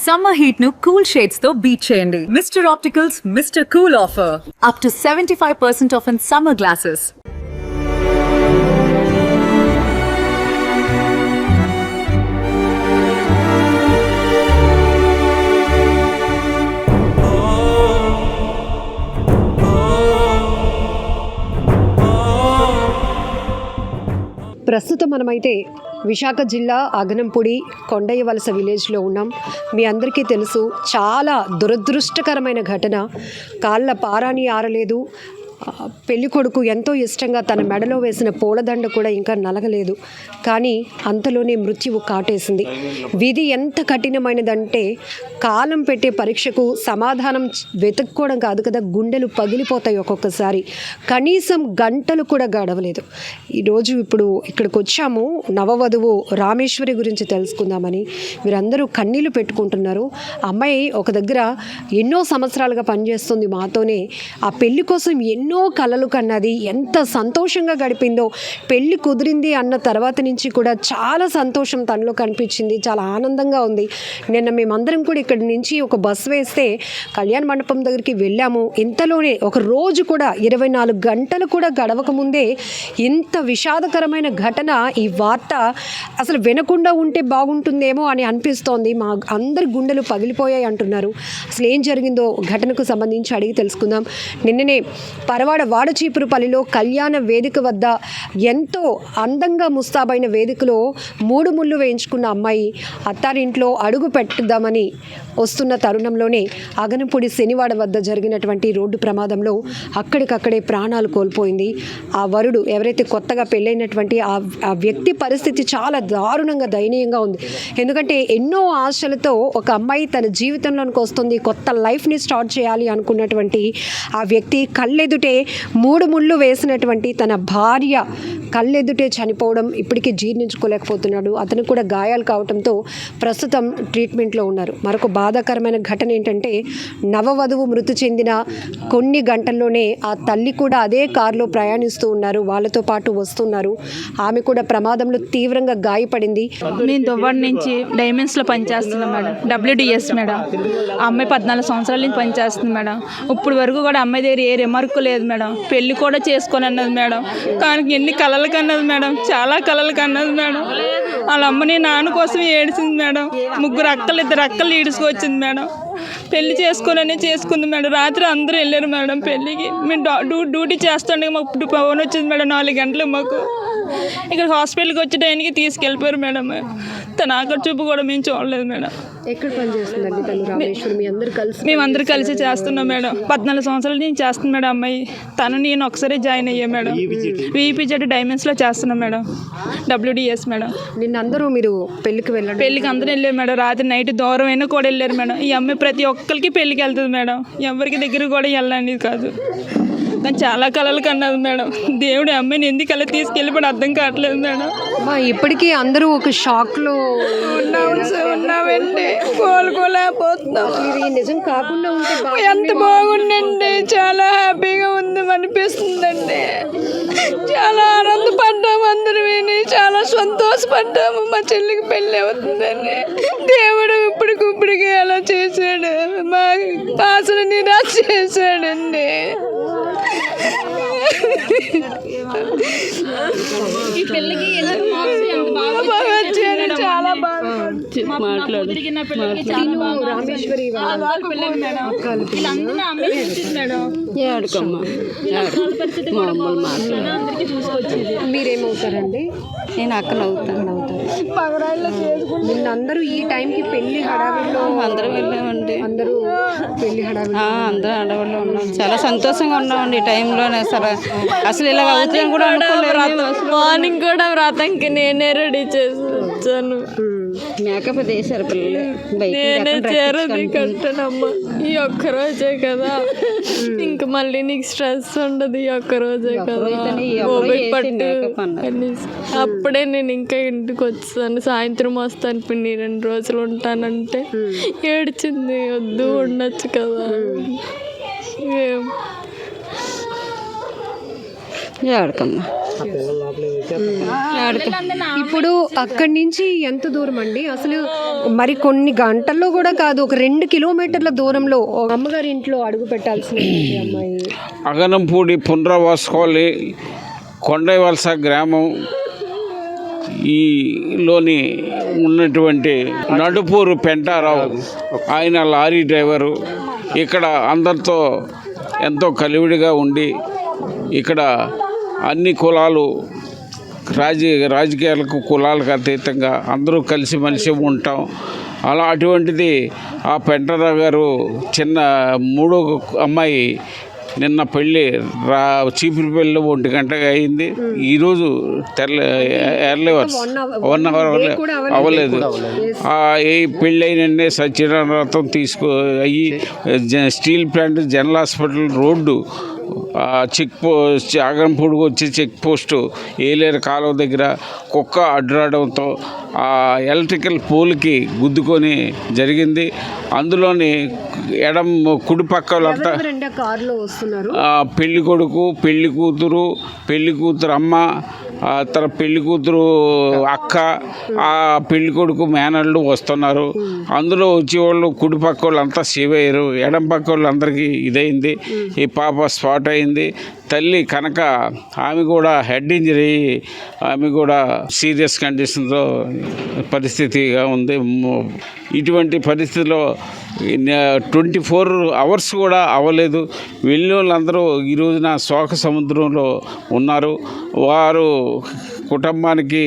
Summer heat nu cool shades తో beat చేయండి. Mr. Opticals Mr. Cool offer. Up to 75% off in summer glasses. ప్రస్తుతం మనమైతే విశాఖ జిల్లా అగనంపూడి కొండయ్యవలస విలేజ్లో ఉన్నాం. మీ అందరికీ తెలుసు, చాలా దురదృష్టకరమైన ఘటన. కాళ్ళ పారాని ఆరలేదు. పెళ్లి కొడుకు ఎంతో ఇష్టంగా తన మెడలో వేసిన పూలదండ కూడా ఇంకా నలగలేదు. కానీ అంతలోనే మృత్యువు కాటేసింది. విధి ఎంత కఠినమైనదంటే కాలం పెట్టే పరీక్షకు సమాధానం వెతుక్కోవడం కాదు కదా, గుండెలు పగిలిపోతాయి ఒక్కొక్కసారి. కనీసం గంటలు కూడా గడవలేదు. ఈరోజు ఇప్పుడు ఇక్కడికి వచ్చాము నవవధువు రామేశ్వరి గురించి తెలుసుకుందామని. మీరందరూ కన్నీళ్లు పెట్టుకుంటున్నారు. అమ్మాయి ఒక దగ్గర ఎన్నో సంవత్సరాలుగా పనిచేస్తుంది మాతోనే. ఆ పెళ్లి కోసం ఎన్నో కలలు కన్నది. ఎంత సంతోషంగా గడిపిందో. పెళ్లి కుదిరింది అన్న తర్వాత నుంచి కూడా చాలా సంతోషం తనలో కనిపించింది. చాలా ఆనందంగా ఉంది. నిన్న మేమందరం కూడా ఇక్కడి నుంచి ఒక బస్ వేస్తే కళ్యాణ మండపం దగ్గరికి వెళ్ళాము. ఇంతలోనే ఒక రోజు కూడా 24 గంటలు కూడా గడవక ముందే ఇంత విషాదకరమైన ఘటన. ఈ వార్త అసలు వినకుండా ఉంటే బాగుంటుందేమో అని అనిపిస్తోంది. మా అందరి గుండెలు పగిలిపోయాయి అంటున్నారు. అసలు ఏం జరిగిందో ఘటనకు సంబంధించి అడిగి తెలుసుకుందాం. నిన్ననే పరవాడ వాడచీపురుపల్లిలో కళ్యాణ వేదిక వద్ద ఎంతో అందంగా ముస్తాబైన వేదికలో 3 ముళ్ళు వేయించుకున్న అమ్మాయి అత్తారింట్లో అడుగు పెట్టుదామని వస్తున్న తరుణంలోనే అగనంపూడి శనివాడ వద్ద జరిగినటువంటి రోడ్డు ప్రమాదంలో అక్కడికక్కడే ప్రాణాలు కోల్పోయింది. ఆ వరుడు ఎవరైతే కొత్తగా పెళ్ళైనటువంటి ఆ వ్యక్తి పరిస్థితి చాలా దారుణంగా దయనీయంగా ఉంది. ఎందుకంటే ఎన్నో ఆశలతో ఒక అమ్మాయి తన జీవితంలోనికి వస్తుంది, కొత్త లైఫ్ని స్టార్ట్ చేయాలి అనుకున్నటువంటి ఆ వ్యక్తి కళ్ళెదుటే 3 ముళ్ళు వేసినటువంటి తన భార్య కళ్ళెదుటే చనిపోవడం ఇప్పటికీ జీర్ణించుకోలేకపోతున్నాడు. అతనికి కూడా గాయాలు కావడంతో ప్రస్తుతం ట్రీట్మెంట్లో ఉన్నారు. మరొక బాధాకరమైన ఘటన ఏంటంటే నవవధువు మృతి చెందిన కొన్ని గంటల్లోనే ఆ తల్లి కూడా అదే కారులో ప్రయాణిస్తూ ఉన్నారు. వాళ్ళతో పాటు వస్తున్నారు. ఆమె కూడా ప్రమాదంలో తీవ్రంగా గాయపడింది. నేను దువ్వాడ నుంచి డైమండ్స్లో పనిచేస్తున్నాను మేడం. WDS madam. ఆ అమ్మాయి 14 సంవత్సరాల నుంచి పనిచేస్తుంది మేడం. ఇప్పుడు వరకు కూడా అమ్మాయి దగ్గర ఏ రిమార్క్ లేదు మేడం. పెళ్లి కూడా చేసుకొని అన్నది మేడం. కానీ ఎన్ని కలలు కన్నది మేడం, చాలా కలలు కన్నది మేడం. వాళ్ళ అమ్మని నాన్న కోసం ఏడిసింది మేడం. 2 అక్కలు 2 అక్కలు ఈడ్చుకొచ్చింది మేడం. పెళ్లి చేసుకుంది మేడం. రాత్రి అందరూ వెళ్ళారు మేడం పెళ్ళికి. మేము డ్యూటీ చేస్తుండే మాకు ఫోన్ వచ్చింది మేడం 4 గంటలకు. మాకు ఇక్కడ హాస్పిటల్కి వచ్చే టైంకి తీసుకెళ్ళిపోయారు మేడం. తన ఆఖరి చూపు కూడా మేము చూడలేదు మేడం. ఎక్కడ పనిచేస్తుందండి తను రామేశ్వరి? మేమందరూ కలిసి చేస్తున్నాం మేడం. 14 సంవత్సరాల నుంచి చేస్తుంది మేడం అమ్మాయి. తను నేను ఒకసారి జాయిన్ అయ్యా మేడం. VPZ డైమండ్స్లో చేస్తున్నాం మేడం. WDS madam. నిన్న అందరూ మీరు పెళ్ళికి అందరూ వెళ్ళారు మేడం. రాత్రి నైట్ దూరం అయినా కూడా వెళ్ళారు మేడం. ఈ అమ్మాయి ప్రతి ఒక్కరికి పెళ్ళికి వెళ్తుంది మేడం. ఎవరికి దగ్గర కూడా వెళ్ళండి కాదు. కానీ చాలా కలలు కన్నది మేడం. దేవుడు అమ్మాయిని ఎందుకు అలా తీసుకెళ్ళిపోయి అర్థం కావట్లేదు మేడం. ఇప్పటికీ అందరూ ఒక షాక్లో ఉన్నామండి. కోలుకోలేకపోతున్నాం. నిజం కాకుండా ఉంటే ఎంత బాగుండండి. చాలా హ్యాపీగా ఉంది అనిపిస్తుందండి. చాలా ఆనందపడ్డాము అందరూ విని. చాలా సంతోషపడ్డాము. మా చెల్లికి పెళ్ళి అవుతుందండి. దేవుడు ఇప్పటికిప్పటికి అలా చేశాడు. మా ఆశలు నిరాశ చేశాడండి. ఈ పెళ్ళికి చాలా బాగా మీరేమవుతారండి? నేను అక్కలు అవుతాను. అందరూ ఈ టైంకి పెళ్లి హడావిడిలో అందరూ వెళ్ళామండి. అందరూ పెళ్లి హడావిడి అందరూ హడావిడిలో ఉన్నాం. చాలా సంతోషంగా ఉన్నామండి ఈ టైంలోనే. అసలు ఇలా అవుతుందని కూడా అనుకోలేదు. మార్నింగ్ కూడా వ్రతంకి నేనే రెడీ చేసి వచ్చాను. మేకప్ చేశారు పిల్లలు. నేనే చేరది కట్టనమ్మా. ఈ ఒక్కరోజే కదా, ఇంక మళ్ళీ నీకు స్ట్రెస్ ఉండదు. ఈ ఒక్కరోజే కదా పట్టు. అప్పుడే నేను ఇంకా ఇంటికి వచ్చాను. సాయంత్రం వస్తాను పిన్ని, 2 రోజులు ఉంటానంటే ఏడ్చింది. వద్దు ఉండొచ్చు కదా. ఏడకమ్మా ఇప్పుడు అక్కడి నుంచి ఎంత దూరం అండి అసలు? మరి కొన్ని గంటల్లో కూడా కాదు, ఒక 2 కిలోమీటర్ల దూరంలో అమ్మగారి ఇంట్లో అడుగు పెట్టాల్సిన అమ్మాయి. అగనంపూడి పునరావాస కాలనీ కొండవలస గ్రామం ఈలోని ఉన్నటువంటి నడుపూరు పెంటారావు, ఆయన లారీ డ్రైవరు. ఇక్కడ అందరితో ఎంతో కలివిడిగా ఉండి ఇక్కడ అన్ని కులాలు రాజకీయాలకు కులాలకు అతీతంగా అందరూ కలిసిమెలిసి ఉంటాం. అలా అటువంటిది ఆ పెంటారావు గారు చిన్న 3వ అమ్మాయి నిన్న పెళ్ళి చీపురు పెళ్ళి 1 గంటగా అయింది. ఈరోజు ఎర్లీ అవర్స్ 1 అవర్ అవ్వలేదు. ఈ పెళ్ళి అయిన సత్యనారాయణ అయ్యి steel plant general hospital road check post ఆగంపూడికి వచ్చి చెక్ పోస్టు ఏలేరు కాలువ దగ్గర కుక్క అడ్డురావడంతో ఆ ఎలక్ట్రికల్ పోల్కి గుద్దుకొని జరిగింది. అందులోని కుడి పక్కలంతా పెళ్లి కొడుకు, పెళ్లి కూతురు అమ్మ, తన పెళ్లి కూతురు అక్క, ఆ పెళ్లి కొడుకు మేనళ్ళు వస్తున్నారు. అందులో వచ్చేవాళ్ళు కుడి పక్క వాళ్ళు అంతా సేవ్ అయ్యారు, ఎడం పక్క వాళ్ళు అందరికీ ఇదైంది. ఈ పాప స్పాట్ అయింది. తల్లి కనుక ఆమె కూడా హెడ్ ఇంజరీ, ఆమె కూడా సీరియస్ కండిషన్తో పరిస్థితిగా ఉంది. ఇటువంటి పరిస్థితిలో 24 అవర్స్ కూడా అవ్వలేదు. వెళ్ళిన వాళ్ళందరూ ఈ రోజున శోక సముద్రంలో ఉన్నారు. వారు కుటుంబానికి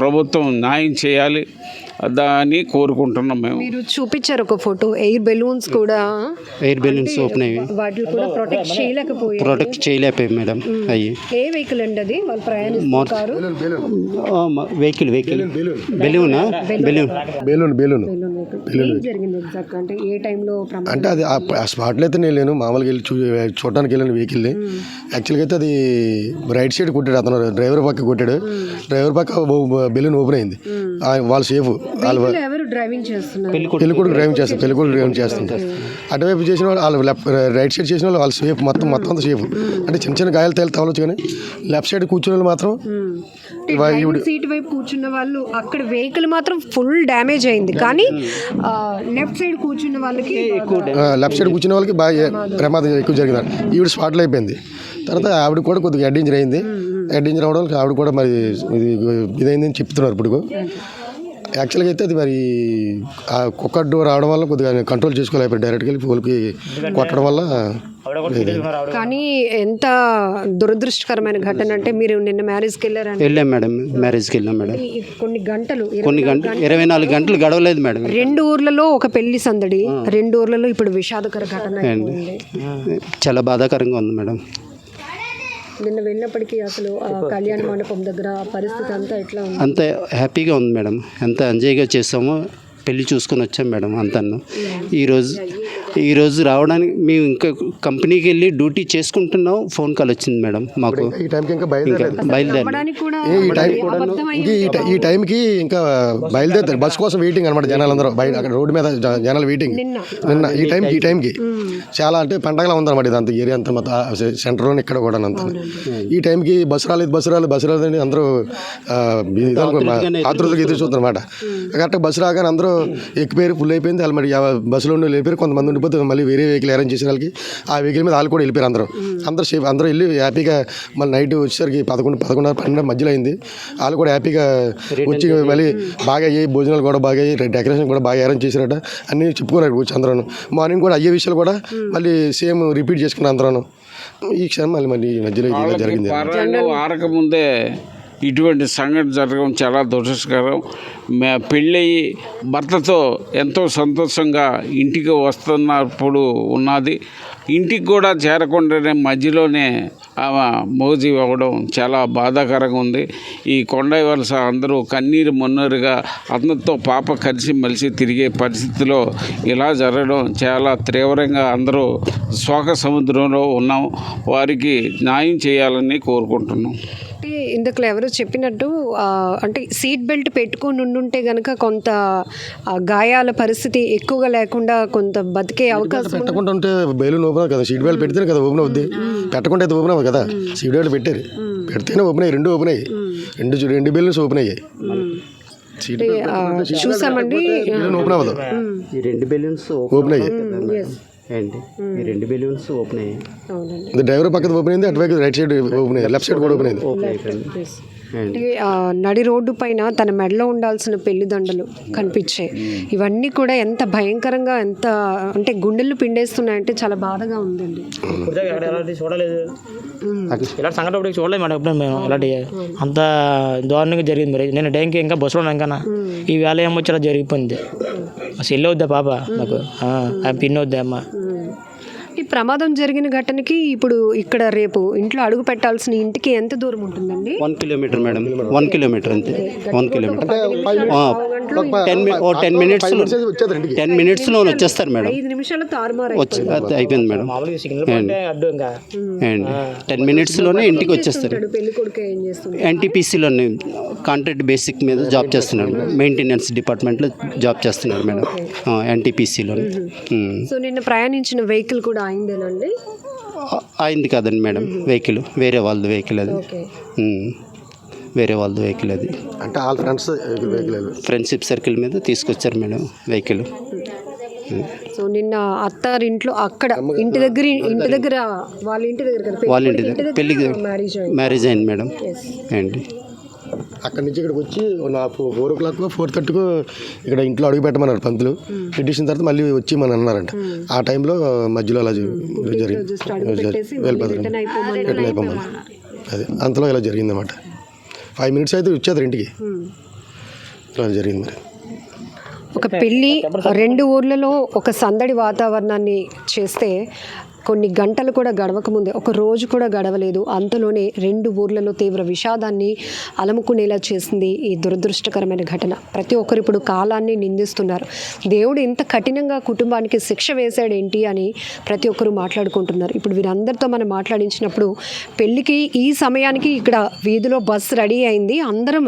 ప్రభుత్వం న్యాయం చేయాలి దాన్ని కోరుకుంటున్నాం. మీరు చూపించారు ఒక ఫోటో, ఎయిర్ బెలూన్స్ ఓపెన్ అయ్యి వాటిని కూడా ప్రొటెక్ట్ చేయలేకపోయాయి మేడం. అయ్యి ఏ వెహికల్ అండి అది? వాళ్ళు ప్రయాణిస్తారు వెహికల్ బెలూన్ జరిగింది ఎగ్జాక్ట్ అంటే ఏ టైంలో? అంటే అది ఆ స్పాట్లో అయితే నేను లేను, మామూలుగా వెళ్ళి చూడడానికి వెళ్ళాను వెహికల్ని. యాక్చువల్గా అయితే అది రైట్ సైడ్ కొట్టాడు అతను, డ్రైవర్ పక్క కొట్టాడు. డ్రైవర్ పక్క బెలూన్ ఓపెన్ అయింది. వాళ్ళు సేఫ్. ఎవరు డ్రైవింగ్ చేస్తున్నారు? పెళ్ళికొడుకు డ్రైవింగ్ చేస్తుంది. అటువైపు చేసిన వాళ్ళు రైట్ సైడ్ చేసిన వాళ్ళు సేఫ్, మొత్తం అంతా సేఫ్. అంటే చిన్న గాయాలు తగలవచ్చు, కానీ లెఫ్ట్ సైడ్ కూర్చున్న వాళ్ళు మాత్రం సీట్ వైపు కూర్చున్న వాళ్ళు అక్కడ వెహికల్ మాత్రం ఫుల్ డ్యామేజ్ అయింది, కానీ లెఫ్ట్ సైడ్ కూర్చున్న వాళ్ళకి బాగా ప్రమాదం ఎక్కువ జరిగింది. ఈవిడ స్పాట్లో అయిపోయింది. తర్వాత ఆవిడ కూడా కొద్దిగా హెడ్ ఇంజరీ అయింది. హెడ్ ఇంజరీ అవడం వల్ల ఆవిడ కూడా మరి ఇదైందని చెప్తున్నారు. ఇప్పుడు యాక్చువల్గా అయితే అది మరి ఆ కుక్క డోర్ రావడం వల్ల కొద్దిగా కంట్రోల్ చేసుకోలేకపోయారు. డైరెక్ట్గా వెళ్ళి పోల్కి కొట్టడం వల్ల. కానీ ఎంత దురదృష్టకరమైన ఘటన అంటే, మీరు నిన్న మ్యారేజ్కి వెళ్ళాం మేడం. మ్యారేజ్కి వెళ్ళాం మేడం. కొన్ని గంటలు 24 గంటలు గడవలేదు మేడం. 2 ఊర్లలో ఒక పెళ్లి సందడి, 2 ఊర్లలో ఇప్పుడు విషాదకర ఘటన. చాలా బాధాకరంగా ఉంది మేడం. నిన్న వెళ్ళినప్పటికీ అసలు కళ్యాణ మండపం దగ్గర పరిస్థితి అంతా ఎట్లా ఉంది? అంత హ్యాపీగా ఉంది మేడం. ఎంత ఎంజాయ్గా చేసామో పెళ్ళి చూసుకొని వచ్చాం మేడం అంతను. ఈరోజు రావడానికి మేము ఇంకా కంపెనీకి వెళ్ళి డ్యూటీ చేసుకుంటున్నాం. ఫోన్ కాల్ వచ్చింది మేడం మాకు. ఈ టైంకి ఇంకా బయలుదేరారు. ఈ టైంకి ఇంకా బయలుదేరుతారు. బస్ కోసం వెయిటింగ్ అనమాట జనాలందరూ బయట. అక్కడ రోడ్డు మీద జనాలు వెయిటింగ్. నిన్న ఈ టైంకి చాలా అంటే పండగలా ఉందన్నమాట. ఇదంతా ఏరియా అంతా మొత్తం సెంటర్లోనే ఇక్కడ కూడా అంతా. ఈ టైంకి బస్సు రాలేదని అందరూ ఆతృతగా ఎదురు చూస్తున్నారు అనమాట. కరెక్ట్గా బస్సు రాగానే అందరూ ఎక్కిపోయారు, ఫుల్ అయిపోయింది. వాళ్ళు మరి బస్సులో ఉండి వెళ్ళిపోయారు. కొంతమంది ఉండిపోతే మళ్ళీ వేరే వెహికల్ అరేంజ్ చేసిన వాళ్ళకి ఆ వెహికల్ మీద వాళ్ళు కూడా వెళ్ళిపోయారు. అందరూ సేఫ్. అందరూ వెళ్ళి హ్యాపీగా మళ్ళీ నైట్ వచ్చేసరికి 11:30, 12 మధ్యలో అయింది. వాళ్ళు కూడా హ్యాపీగా వచ్చి మళ్ళీ బాగా అయ్యాయి, భోజనాలు కూడా బాగా అయ్యాయి, డెకరేషన్ కూడా బాగా అరేంజ్ చేసినట్ట అన్నీ చెప్పుకున్నారు వచ్చి అందరూ. మార్నింగ్ కూడా అయ్యే విషయాలు కూడా మళ్ళీ సేమ్ రిపీట్ చేసుకున్నారు అందరూ. ఈ క్షణం మళ్ళీ మధ్యలో ఇది జరిగింది. ఆరకముందే ఇటువంటి సంఘటన జరగడం చాలా దురదృష్టకరం. పెళ్ళయి భర్తతో ఎంతో సంతోషంగా ఇంటికి వస్తున్నప్పుడు ఉన్నది. ఇంటికి కూడా చేరకుండానే మధ్యలోనే ఆమె మోజీ అవ్వడం చాలా బాధాకరంగా ఉంది. ఈ కొండవలస అందరూ కన్నీరు మున్నీరుగా అందరితో పాప కలిసి మలిసి తిరిగే పరిస్థితిలో ఇలా జరగడం చాలా తీవ్రంగా అందరూ శోక సముద్రంలో ఉన్నాం. వారికి న్యాయం చేయాలని కోరుకుంటున్నాం. అంటే ఇందులో ఎవరో చెప్పినట్టు అంటే సీట్ బెల్ట్ పెట్టుకొని ఉండుంటే కనుక కొంత గాయాల పరిస్థితి ఎక్కువగా లేకుండా కొంత బతికే అవకాశం పెట్టకుండా ఉంటే బెలూన్ ఓపెన్ కదా, సీట్ బెల్ట్ పెడితేనే కదా ఓపెన్ అవుద్ది, పెట్టకుండా అయితే ఓపెన్ అవ్వదు కదా. సీట్ బెల్ట్ పెట్టారు, పెడితేనే ఓపెన్ అయ్యి, రెండు ఓపెన్ అయ్యాయి, రెండు బెలూన్స్ ఓపెన్ అయ్యాయి. చూసామండి, ఓపెన్ అవ్వదు, ఈ 2 బెలూన్స్ ఓపెన్ అయ్యాయి అండి, ఈ 2 బెలూన్స్ ఓపెన్ అయ్యాయి. డ్రైవర్ పక్కన ఓపెన్ అయింది, అటువైపు రైట్ సైడ్ ఓపెన్ అయ్యింది, లెఫ్ట్ సైడ్ కూడా ఓపెన్ అయింది. ఓపెన్ అయిపోయింది. అంటే నడి రోడ్డు పైన తన మెడలో ఉండాల్సిన పెళ్లి దండలు కనిపించాయి. ఇవన్నీ కూడా ఎంత భయంకరంగా, ఎంత అంటే గుండెలు పిండేస్తున్నాయంటే చాలా బాధగా ఉందండి. చూడలేదు ఇలాంటి సంఘటన ఇప్పుడు చూడలేదు మేడం, ఎప్పుడు మేము ఇలాంటి అంత దారుణంగా జరిగింది. మరి నేను టైంకి ఇంకా బస్సులో ఉన్నాను కన్నా ఈ వేళ ఏమొచ్చి అలా జరిగిపోయింది. సెల్ అవుద్దా పాప నాకు, పిన్ అవుద్దా అమ్మ. ఈ ప్రమాదం జరిగిన ఘటనకి ఇప్పుడు ఇక్కడ రేపు ఇంట్లో అడుగు పెట్టాల్సిన ఇంటికి ఎంత దూరం ఉంటుందండి? 1 కిలోమీటర్ మేడం, 1 కిలోమీటర్ అంతే, 1 కిలోమీటర్. 10 మినిట్స్లో వచ్చేస్తారు మేడం. 5 నిమిషాలు తారుమారు అయిపోయింది మేడం. అడ్డు ఇంకా 10 మినిట్స్లోనే ఇంటికి వచ్చేస్తారు. పెళ్లి కొడుకు ఏం చేస్తుంది? ఎన్టీపీసీలోనే కాంట్రాక్ట్ బేసిక్ మీద జాబ్ చేస్తున్నాడు, మెయింటెనెన్స్ డిపార్ట్మెంట్లో జాబ్ చేస్తున్నాడు మేడం, ఎన్టీపీసీలోనే. సో నిన్న ప్రయాణించిన వెహికల్ కూడా అయిందేనండి? అయింది కాదండి మేడం, వెహికల్ వేరే వాళ్ళది వెహికల్ అది, వేరే వాళ్ళది వెహికల్ అది. అంటే all friends vehicle friendship circle మీద తీసుకొచ్చారు మేడం వెహికల్. సో నిన్న అత్తారింట్లో అక్కడ ఇంటి దగ్గర వాళ్ళ ఇంటి దగ్గర పెళ్ళికి మ్యారేజ్ అయింది మేడం అండి. అక్కడి నుంచి ఇక్కడికి వచ్చి 4 o'clock 4:30 ఇక్కడ ఇంట్లో అడుగు పెట్టమన్నారు పంతులు. పెట్టేసిన తర్వాత మళ్ళీ వచ్చి మనం అన్నారంట. ఆ టైంలో మధ్యలో అలా జరిగింది, రిటర్న్ అయిపోమని. అది అంతలో ఇలా జరిగిందన్నమాట. 5 minutes అయితే వచ్చేది ఇంటికి, ఇలా జరిగింది. మరి ఒక పెళ్ళి 2 ఊర్లలో ఒక సందడి వాతావరణాన్ని చేస్తే కొన్ని గంటలు కూడా గడవకముందే, ఒక రోజు కూడా గడవలేదు, అంతలోనే 2 ఊర్లలో తీవ్ర విషాదాన్ని అలముకునేలా చేసింది ఈ దురదృష్టకరమైన ఘటన. ప్రతి ఒక్కరు ఇప్పుడు కాలాన్ని నిందిస్తున్నారు. దేవుడు ఇంత కఠినంగా కుటుంబానికి శిక్ష వేశాడేంటి అని ప్రతి ఒక్కరు మాట్లాడుకుంటున్నారు. ఇప్పుడు వీరందరితో మనం మాట్లాడించినప్పుడు పెళ్ళికి ఈ సమయానికి ఇక్కడ వీధిలో బస్సు రెడీ అయింది, అందరం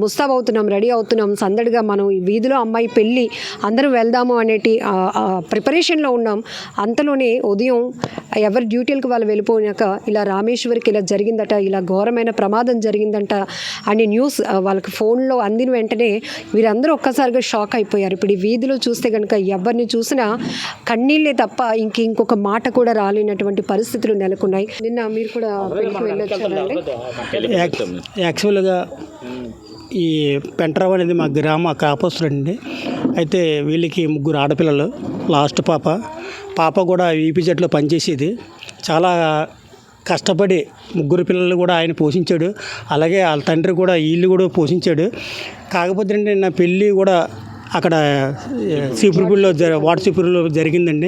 ముస్తాబవుతున్నాం, రెడీ అవుతున్నాం, సందడిగా మనం ఈ వీధిలో అమ్మాయి పెళ్ళి అందరం వెళ్దాము అనేటి ప్రిపరేషన్లో ఉన్నాం. అంతలోనే ఉదయం ఎవరి డ్యూటీలకు వాళ్ళు వెళ్ళిపోయాక ఇలా రామేశ్వరికి ఇలా జరిగిందట, ఇలా ఘోరమైన ప్రమాదం జరిగిందంట అని న్యూస్ వాళ్ళకి ఫోన్లో అందిన వెంటనే వీరందరూ ఒక్కసారిగా షాక్ అయిపోయారు. ఇప్పుడు ఈ వీధిలో చూస్తే కనుక ఎవరిని చూసినా కన్నీళ్ళే తప్ప ఇంకొక మాట కూడా రాలేనటువంటి పరిస్థితులు నెలకొన్నాయి. నిన్న మీరు కూడా పెళ్ళికి వెళ్ళొచ్చారండి? యాక్చువల్గా ఈ పెంటరావు అనేది మా గ్రామ కాపస్తులండి. అయితే వీళ్ళకి 3 ఆడపిల్లలు, లాస్ట్ పాప కూడా ఈపీజెడ్లో పనిచేసేది. చాలా కష్టపడి 3 పిల్లలు కూడా ఆయన పోషించాడు, అలాగే వాళ్ళ తండ్రి కూడా వీళ్ళు కూడా పోషించాడు. కాకపోతే నా పెళ్ళి కూడా అక్కడ సీపురుపూడిలో వాటర్సీపురులో జరిగిందండి.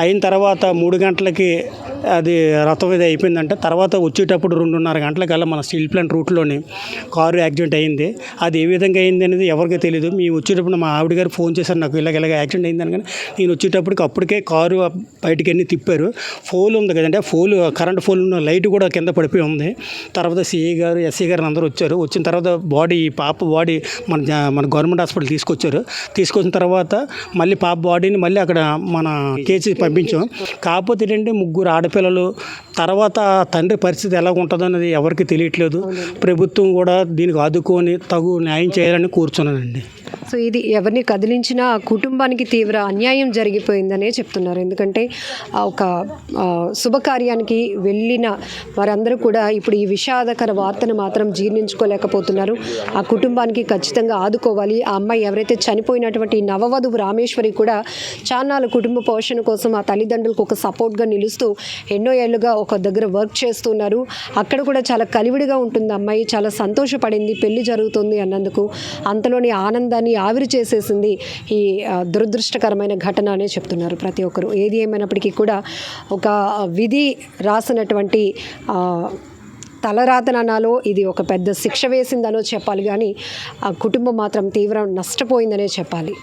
అయిన తర్వాత 3 గంటలకి అది రథం ఇది అయిపోయిందంటే, తర్వాత వచ్చేటప్పుడు 2:30 గంటలకల్లా మన స్టీల్ ప్లాంట్ రూట్లోని కారు యాక్సిడెంట్ అయింది. అది ఏ విధంగా అయింది అనేది ఎవరికీ తెలియదు. మేము వచ్చేటప్పుడు మా ఆవిడ గారు ఫోన్ చేశారు నాకు, ఇలాగ యాక్సిడెంట్ అయిందని. కానీ నేను వచ్చేటప్పటికి అప్పటికే కారు బయటికి అన్నీ తిప్పారు. ఫోల్ ఉంది కదండి, ఆ కరెంట్ ఫోల్ ఉన్న లైట్ కూడా కింద పడిపోయి ఉంది. తర్వాత సిఐ గారు, ఎస్ఐ గారు అందరూ వచ్చారు. వచ్చిన తర్వాత పాప బాడీ మన గవర్నమెంట్ హాస్పిటల్ తీసుకొచ్చిన తర్వాత మళ్ళీ పాప బాడీని మళ్ళీ అక్కడ మన కేసీ పంపించాం. కాకపోతే ఏంటంటే 3 ఆడపిల్లలు, తర్వాత తండ్రి పరిస్థితి ఎలా ఉంటుందో అనేది ఎవరికి తెలియట్లేదు. ప్రభుత్వం కూడా దీనికి ఆదుకొని తగు న్యాయం చేయాలని కూర్చున్నానండి. సో ఇది ఎవరిని కదిలించినా ఆ కుటుంబానికి తీవ్ర అన్యాయం జరిగిపోయిందనే చెప్తున్నారు. ఎందుకంటే ఒక శుభకార్యానికి వెళ్ళిన వారందరూ కూడా ఇప్పుడు ఈ విషాదకర వార్తను మాత్రం జీర్ణించుకోలేకపోతున్నారు. ఆ కుటుంబానికి ఖచ్చితంగా ఆదుకోవాలి. ఆ అమ్మాయి ఎవరైతే చనిపోయినటువంటి నవవధువు రామేశ్వరి కూడా చాన్నాళ్ళ కుటుంబ పోషణ కోసం ఆ తల్లిదండ్రులకు ఒక సపోర్ట్గా నిలుస్తూ ఎన్నో ఏళ్ళుగా ఒక దగ్గర వర్క్ చేస్తున్నారు. అక్కడ కూడా చాలా కలివిడిగా ఉంటుంది అమ్మాయి, చాలా సంతోషపడింది పెళ్లి జరుగుతుంది అన్నందుకు. అంతలోని ఆనందాన్ని ఆవిరి చేసేసింది ఈ దురదృష్టకరమైన ఘటన అనే చెప్తున్నారు ప్రతి ఒక్కరు. ఏది ఏమైనప్పటికీ కూడా ఒక విధి రాసినటువంటి తలరాతనాలో ఇది ఒక పెద్ద శిక్ష వేసిందనో చెప్పాలి, కానీ ఆ కుటుంబం మాత్రం తీవ్ర నష్టపోయిందనే చెప్పాలి.